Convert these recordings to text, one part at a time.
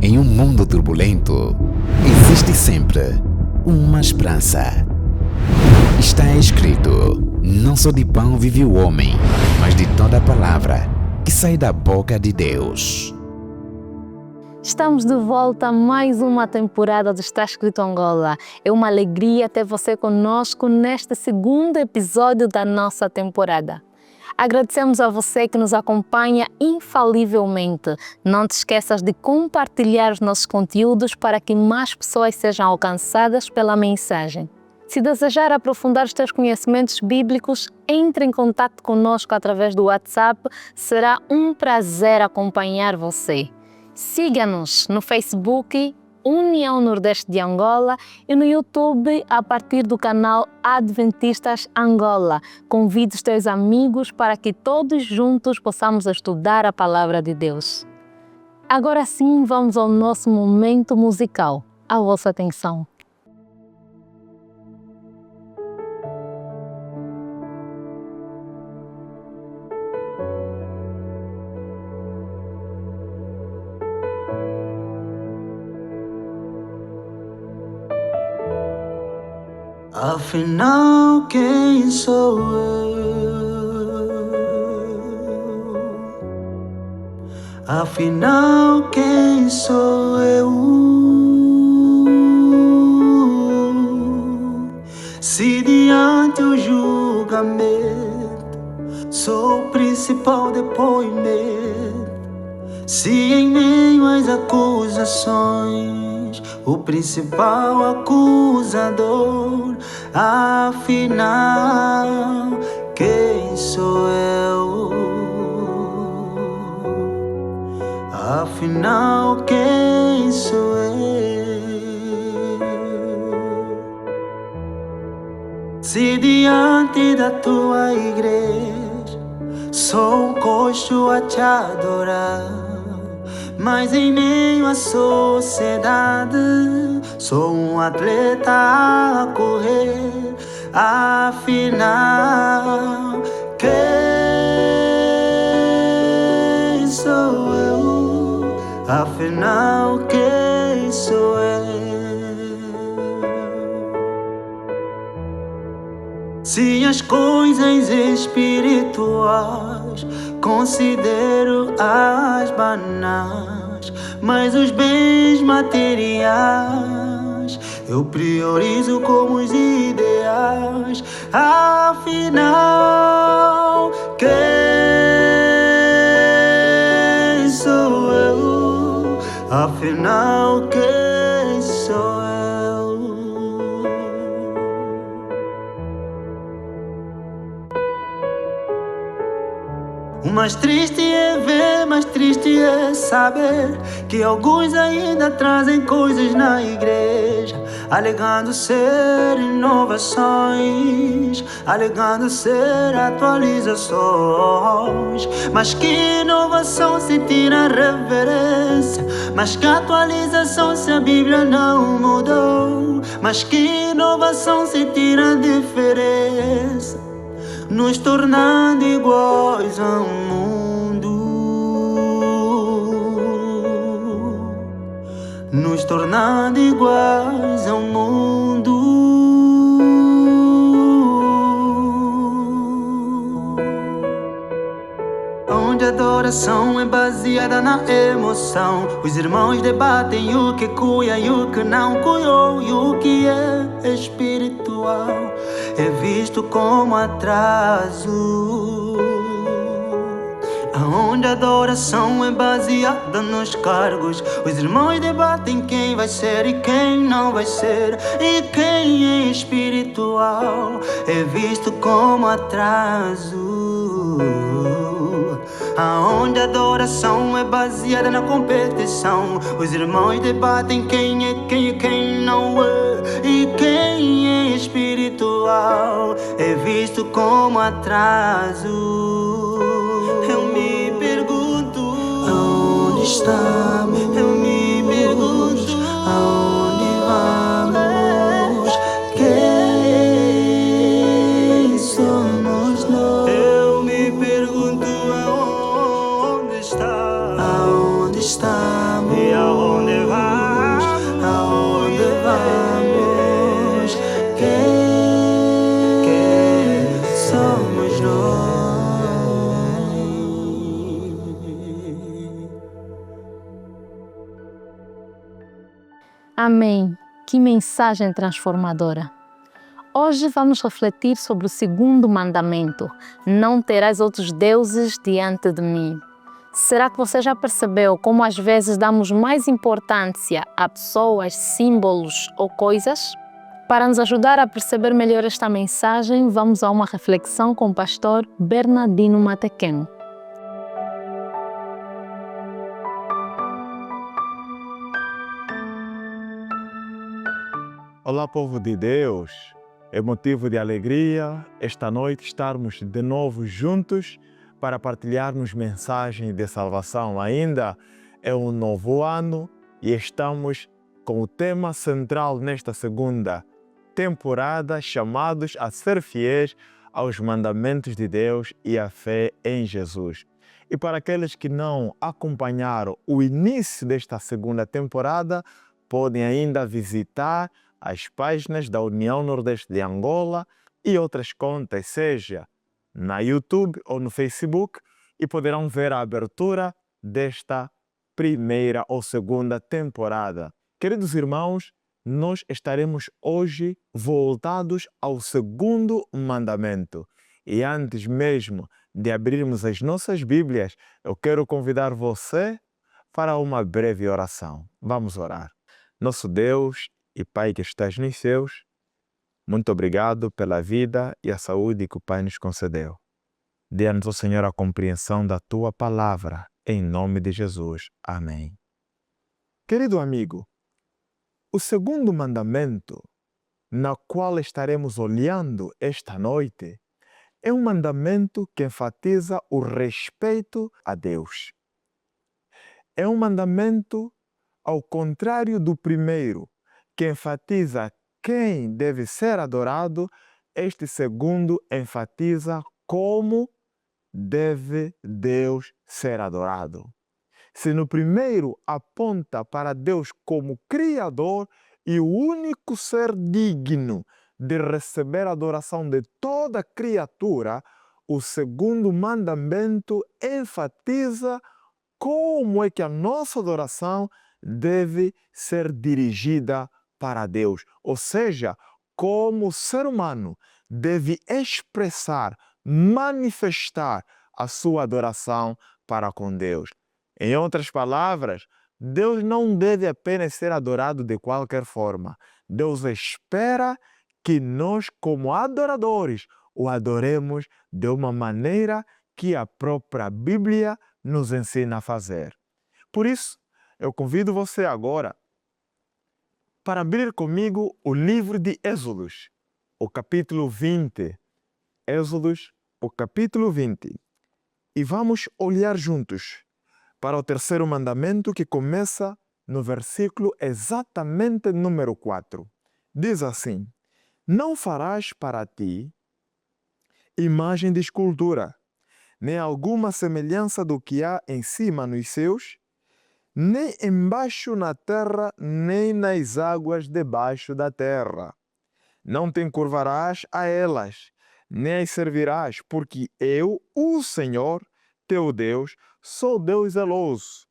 Em um mundo turbulento, existe sempre uma esperança. Está escrito: não só de pão vive o homem, mas de toda a palavra que sai da boca de Deus. Estamos de volta a mais uma temporada do Está Escrito Angola. É uma alegria ter você conosco neste segundo episódio da nossa temporada. Agradecemos a você que nos acompanha infalivelmente. Não te esqueças de compartilhar os nossos conteúdos para que mais pessoas sejam alcançadas pela mensagem. Se desejar aprofundar os teus conhecimentos bíblicos, entre em contato conosco através do WhatsApp. Será um prazer acompanhar você. Siga-nos no Facebook União Nordeste de Angola e no YouTube a partir do canal Adventistas Angola. Convide os teus amigos para que todos juntos possamos estudar a Palavra de Deus. Agora sim, vamos ao nosso momento musical. A vossa atenção. Afinal, quem sou eu? Afinal, quem sou eu? Se diante o julgamento sou o principal depoimento, se em meio às acusações o principal acusador, afinal, quem sou eu? Afinal, quem sou eu? Se diante da tua igreja sou um coxo a te adorar, mas em meio à sociedade sou um atleta a correr, afinal, quem sou eu? Afinal, quem sou eu? Se as coisas espirituais considero as banais, mas os bens materiais Eu priorizo como os ideais. Afinal, quem sou eu? Afinal, quem sou eu? O mais triste é ver, mais triste é saber que alguns ainda trazem coisas na igreja, alegando ser inovações, alegando ser atualizações. Mas que inovação se tira reverência? Mas que atualização se a Bíblia não mudou? Mas que inovação se tira diferença? Nos tornando iguais ao mundo, nos tornando iguais ao mundo. Onde a adoração é baseada na emoção, os irmãos debatem o que cuia e o que não cuiou, e o que é espiritual é visto como atraso. Onde a adoração é baseada nos cargos, os irmãos debatem quem vai ser e quem não vai ser, e quem é espiritual é visto como atraso. Aonde a adoração é baseada na competição, os irmãos debatem quem é quem e quem não é, e quem é espiritual é visto como atraso. Eu me pergunto, aonde estamos? Eu me pergunto, aonde vamos? Quem somos nós? Eu me pergunto, aonde está? Aonde estamos? E aonde vamos? Aonde vamos? Quem somos nós? Amém. Que mensagem transformadora. Hoje vamos refletir sobre o segundo mandamento: não terás outros deuses diante de mim. Será que você já percebeu como às vezes damos mais importância a pessoas, símbolos ou coisas? Para nos ajudar a perceber melhor esta mensagem, vamos a uma reflexão com o pastor Bernardino Matequeno. Olá, povo de Deus! É motivo de alegria esta noite estarmos de novo juntos para partilharmos mensagem de salvação. Ainda é um novo ano e estamos com o tema central nesta segunda temporada, chamados a ser fiéis aos mandamentos de Deus e à fé em Jesus. E para aqueles que não acompanharam o início desta segunda temporada, podem ainda visitar as páginas da União Nordeste de Angola e outras contas, seja na YouTube ou no Facebook, e poderão ver a abertura desta primeira ou segunda temporada. Queridos irmãos, nós estaremos hoje voltados ao segundo mandamento. E antes mesmo de abrirmos as nossas Bíblias, eu quero convidar você para uma breve oração. Vamos orar. Nosso Deus e Pai que estás nos céus, muito obrigado pela vida e a saúde que o Pai nos concedeu. Dê-nos, ó Senhor, a compreensão da Tua palavra, em nome de Jesus. Amém. Querido amigo, o segundo mandamento, na qual estaremos olhando esta noite, é um mandamento que enfatiza o respeito a Deus. É um mandamento, ao contrário do primeiro, que enfatiza quem deve ser adorado. Este segundo enfatiza como deve Deus ser adorado. Se no primeiro aponta para Deus como Criador e o único ser digno de receber a adoração de toda criatura, o segundo mandamento enfatiza como é que a nossa adoração deve ser dirigida para Deus, ou seja, como o ser humano deve expressar, manifestar a sua adoração para com Deus. Em outras palavras, Deus não deve apenas ser adorado de qualquer forma. Deus espera que nós, como adoradores, o adoremos de uma maneira que a própria Bíblia nos ensina a fazer. Por isso, eu convido você agora para abrir comigo o livro de Êxodos, o capítulo 20. Êxodos, o capítulo 20. E vamos olhar juntos para o terceiro mandamento, que começa no versículo exatamente número 4. Diz assim: não farás para ti imagem de escultura, nem alguma semelhança do que há em cima nos céus, nem embaixo na terra, nem nas águas debaixo da terra. Não te encurvarás a elas, nem as servirás, porque eu, o Senhor, teu Deus, sou Deus zeloso,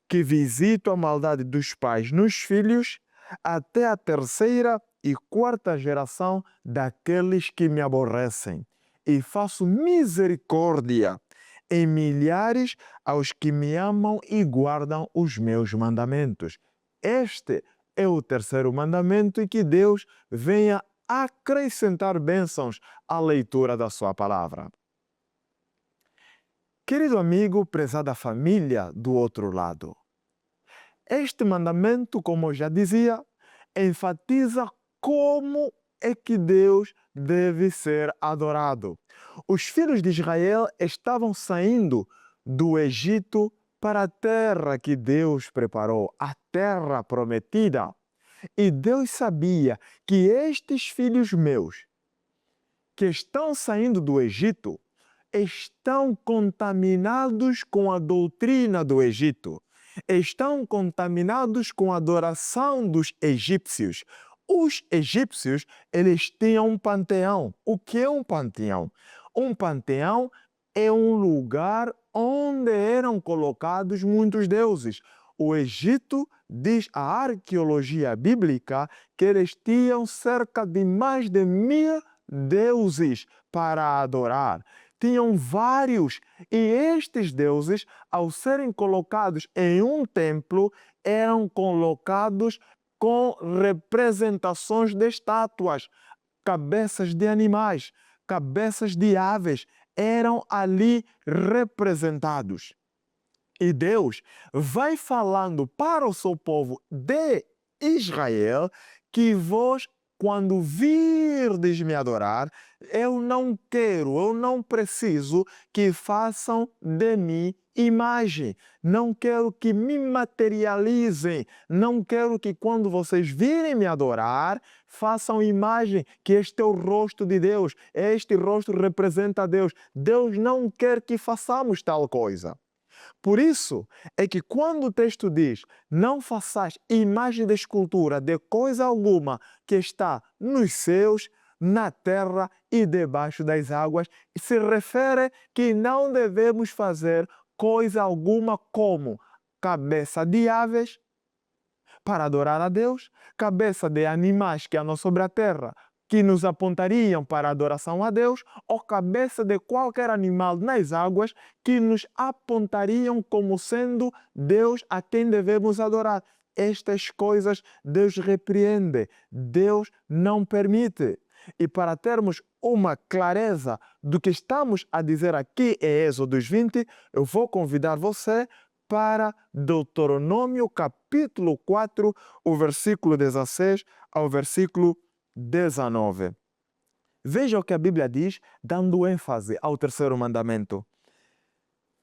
que visito a maldade dos pais nos filhos, até a terceira e quarta geração daqueles que me aborrecem, e faço misericórdia em milhares aos que me amam e guardam os meus mandamentos. Este é o terceiro mandamento, e que Deus venha acrescentar bênçãos à leitura da sua palavra. Querido amigo, prezada família do outro lado, este mandamento, como eu já dizia, enfatiza como é que Deus deve ser adorado. Os filhos de Israel estavam saindo do Egito para a terra que Deus preparou, a terra prometida. E Deus sabia que estes filhos meus, que estão saindo do Egito, estão contaminados com a doutrina do Egito, estão contaminados com a adoração dos egípcios. Os egípcios, eles tinham um panteão. O que é um panteão? Um panteão é um lugar onde eram colocados muitos deuses. O Egito, diz a arqueologia bíblica, que eles tinham cerca de mais de 1000 deuses para adorar. Tinham vários, e estes deuses, ao serem colocados em um templo, eram colocados com representações de estátuas, cabeças de animais, cabeças de aves, eram ali representados. E Deus vai falando para o seu povo de Israel que vós, quando virdes me adorar, eu não preciso que façam de mim imagem. Não quero que me materializem. Não quero que quando vocês virem me adorar, façam imagem, que este é o rosto de Deus. Este rosto representa a Deus. Deus não quer que façamos tal coisa. Por isso é que quando o texto diz não façais imagem de escultura de coisa alguma que está nos céus, na terra e debaixo das águas, se refere que não devemos fazer coisa alguma como cabeça de aves para adorar a Deus, cabeça de animais que andam sobre a terra, que nos apontariam para a adoração a Deus, ou cabeça de qualquer animal nas águas que nos apontariam como sendo Deus a quem devemos adorar. Estas coisas Deus repreende, Deus não permite. E para termos uma clareza do que estamos a dizer aqui em Êxodos 20, eu vou convidar você para Deuteronômio capítulo 4, o versículo 16 ao versículo 19. Veja o que a Bíblia diz, dando ênfase ao terceiro mandamento.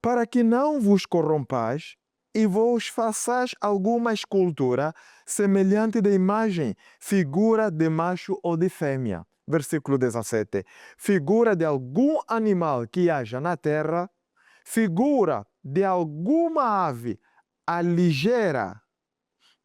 Para que não vos corrompais e vos façais alguma escultura semelhante de imagem, figura de macho ou de fêmea. Versículo 17. Figura de algum animal que haja na terra, figura de alguma ave ligeira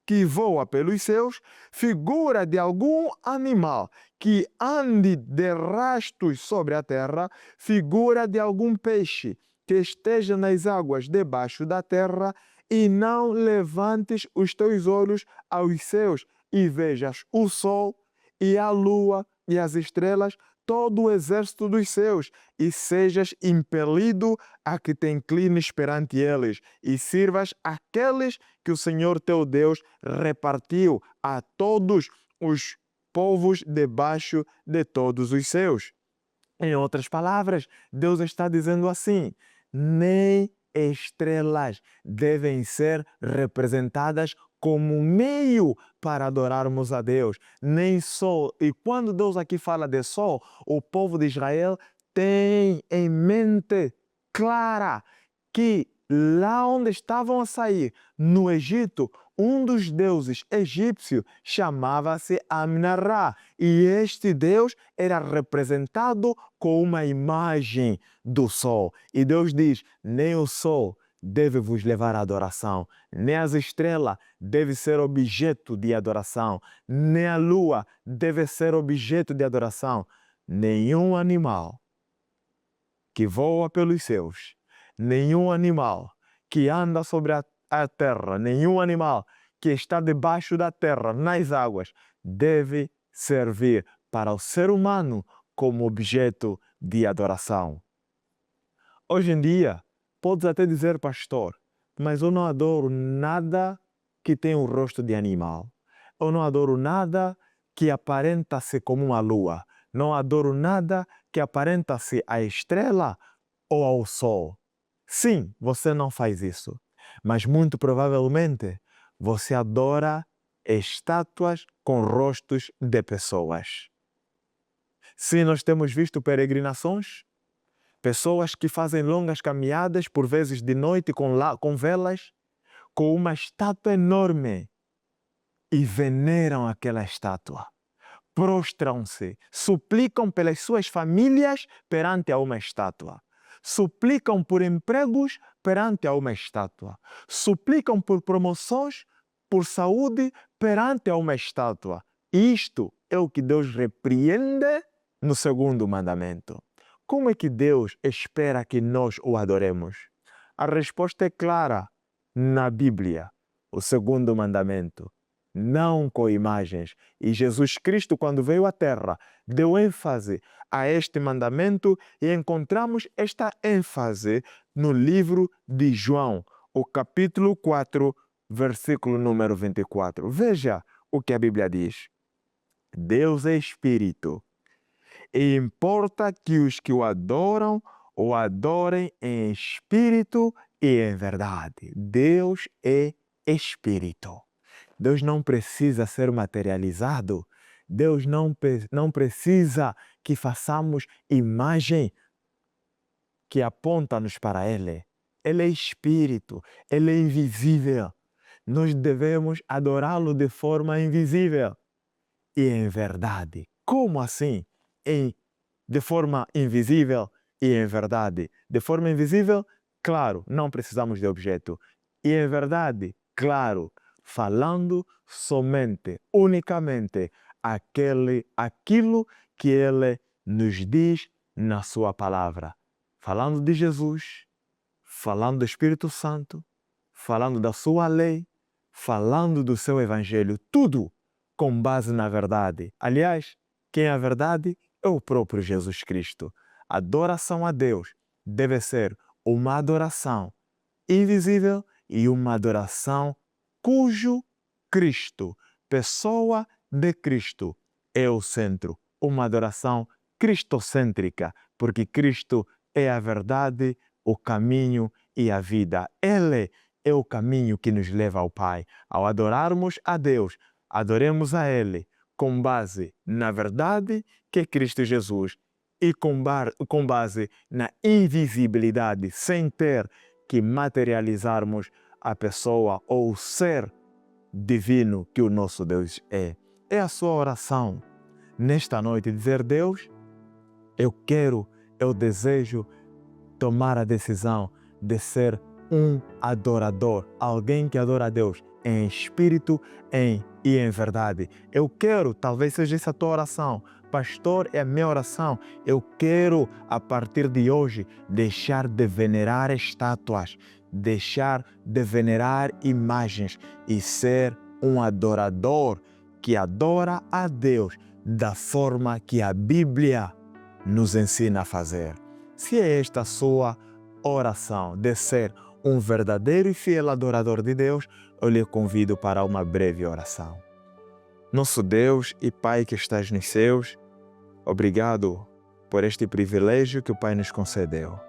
que voa pelos céus, figura de algum animal que ande de rastos sobre a terra, figura de algum peixe que esteja nas águas debaixo da terra, e não levantes os teus olhos aos céus e vejas o sol e a lua e as estrelas, todo o exército dos céus, e sejas impelido a que te inclines perante eles, e sirvas aqueles que o Senhor teu Deus repartiu a todos os povos debaixo de todos os céus. Em outras palavras, Deus está dizendo assim: nem estrelas devem ser representadas como meio para adorarmos a Deus, nem sol. E quando Deus aqui fala de sol, o povo de Israel tem em mente clara que lá onde estavam a sair, no Egito, um dos deuses egípcios chamava-se Amon-Ra, e este deus era representado com uma imagem do sol. E Deus diz: nem o sol deve vos levar à adoração, nem as estrelas deve ser objeto de adoração, nem a lua deve ser objeto de adoração, nenhum animal que voa pelos céus, nenhum animal que anda sobre a terra, nenhum animal que está debaixo da terra, nas águas, deve servir para o ser humano como objeto de adoração. Hoje em dia, podes até dizer: pastor, mas eu não adoro nada que tem o rosto de animal. Eu não adoro nada que aparenta-se como uma lua. Não adoro nada que aparenta-se a estrela ou ao sol. Sim, você não faz isso. Mas muito provavelmente você adora estátuas com rostos de pessoas. Sim, nós temos visto peregrinações, pessoas que fazem longas caminhadas, por vezes de noite com velas, com uma estátua enorme, e veneram aquela estátua. Prostram-se, suplicam pelas suas famílias perante a uma estátua. Suplicam por empregos perante a uma estátua. Suplicam por promoções, por saúde perante a uma estátua. Isto é o que Deus repreende no segundo mandamento. Como é que Deus espera que nós o adoremos? A resposta é clara na Bíblia. O segundo mandamento: não com imagens. E Jesus Cristo, quando veio à Terra, deu ênfase a este mandamento, e encontramos esta ênfase no livro de João, o capítulo 4, versículo número 24. Veja o que a Bíblia diz: Deus é Espírito, e importa que os que o adorem em espírito e em verdade. Deus é Espírito. Deus não precisa ser materializado. Deus não precisa que façamos imagem que aponta-nos para Ele. Ele é Espírito, Ele é invisível. Nós devemos adorá-lo de forma invisível e em verdade. Como assim? De forma invisível e em verdade. De forma invisível, claro, não precisamos de objeto. E em verdade, claro, falando somente, unicamente, aquilo que Ele nos diz na sua palavra. Falando de Jesus, falando do Espírito Santo, falando da sua lei, falando do seu Evangelho, tudo com base na verdade. Aliás, quem é a verdade é o próprio Jesus Cristo. Adoração a Deus deve ser uma adoração invisível e uma adoração cujo Cristo, pessoa de Cristo, é o centro. Uma adoração cristocêntrica, porque Cristo é a verdade, o caminho e a vida. Ele é o caminho que nos leva ao Pai. Ao adorarmos a Deus, adoremos a Ele com base na verdade que é Cristo Jesus e com base na invisibilidade, sem ter que materializarmos a pessoa ou o ser divino que o nosso Deus é. É a sua oração nesta noite dizer: Deus, eu desejo tomar a decisão de ser um adorador, alguém que adora a Deus em espírito e em verdade. Eu quero, talvez seja essa a tua oração, pastor, é a minha oração. Eu quero, a partir de hoje, deixar de venerar estátuas, deixar de venerar imagens e ser um adorador que adora a Deus da forma que a Bíblia nos ensina a fazer. Se é esta a sua oração de ser um verdadeiro e fiel adorador de Deus, eu lhe convido para uma breve oração. Nosso Deus e Pai que estás nos céus, obrigado por este privilégio que o Pai nos concedeu.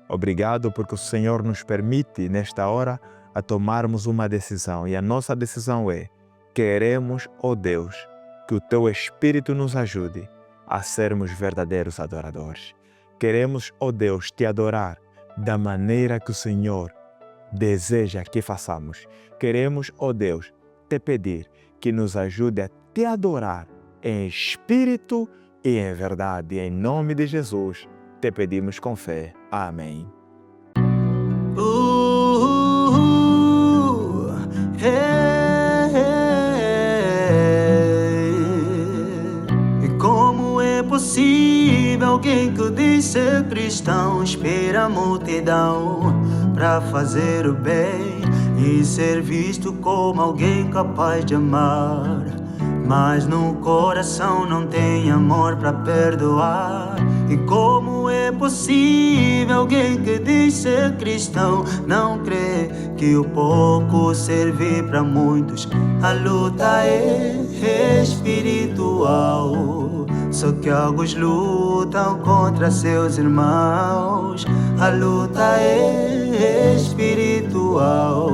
Obrigado porque o Senhor nos permite, nesta hora, a tomarmos uma decisão. E a nossa decisão é: queremos, ó Deus, que o Teu Espírito nos ajude a sermos verdadeiros adoradores. Queremos, ó Deus, Te adorar da maneira que o Senhor deseja que façamos. Queremos, ó Deus, Te pedir que nos ajude a Te adorar em espírito e em verdade. Em nome de Jesus, Te pedimos com fé. Amém. Como é possível alguém que diz ser cristão espera a multidão para fazer o bem e ser visto como alguém capaz de amar, mas no coração não tem amor para perdoar? E como é possível alguém que diz ser cristão não crê que o pouco serve para muitos? A luta é espiritual, só que alguns lutam contra seus irmãos. A luta é espiritual,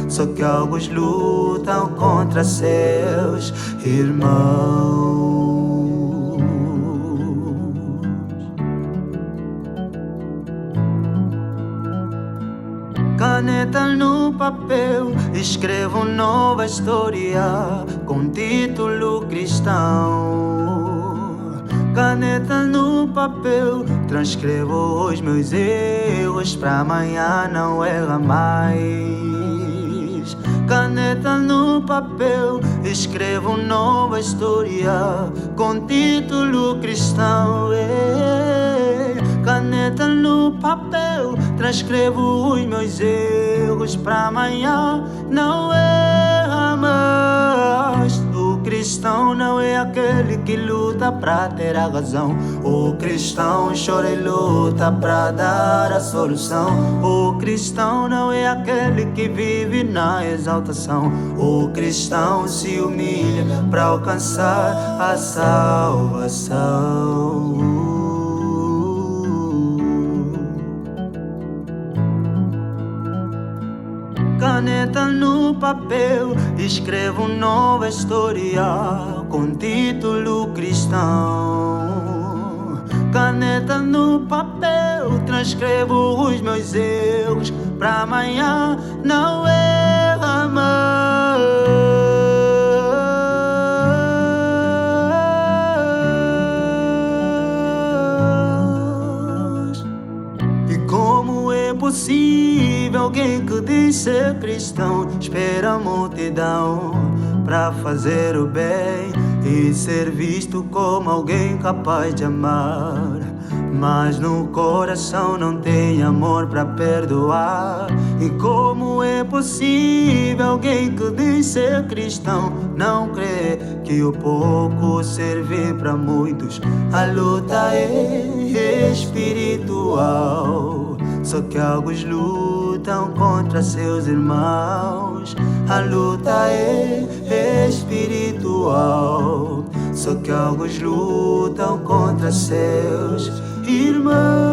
só que alguns lutam contra seus irmãos. Caneta no papel, escrevo nova história com título cristão. Caneta no papel, transcrevo os meus erros pra amanhã não errar mais. Caneta no papel, escrevo nova história com título cristão. Caneta no papel, transcrevo os meus erros pra amanhã não errar mais. O cristão não é aquele que luta pra ter a razão. O cristão chora e luta pra dar a solução. O cristão não é aquele que vive na exaltação. O cristão se humilha pra alcançar a salvação. Caneta no papel, escrevo nova história com título cristão. Caneta no papel, transcrevo os meus erros pra amanhã não errar mais. E como é possível alguém que diz ser cristão espera a multidão pra fazer o bem e ser visto como alguém capaz de amar, mas no coração não tem amor pra perdoar? E como é possível alguém que diz ser cristão não crê que o pouco serve pra muitos? A luta é espiritual, só que alguns lutam contra seus irmãos. A luta é espiritual, só que alguns lutam contra seus irmãos.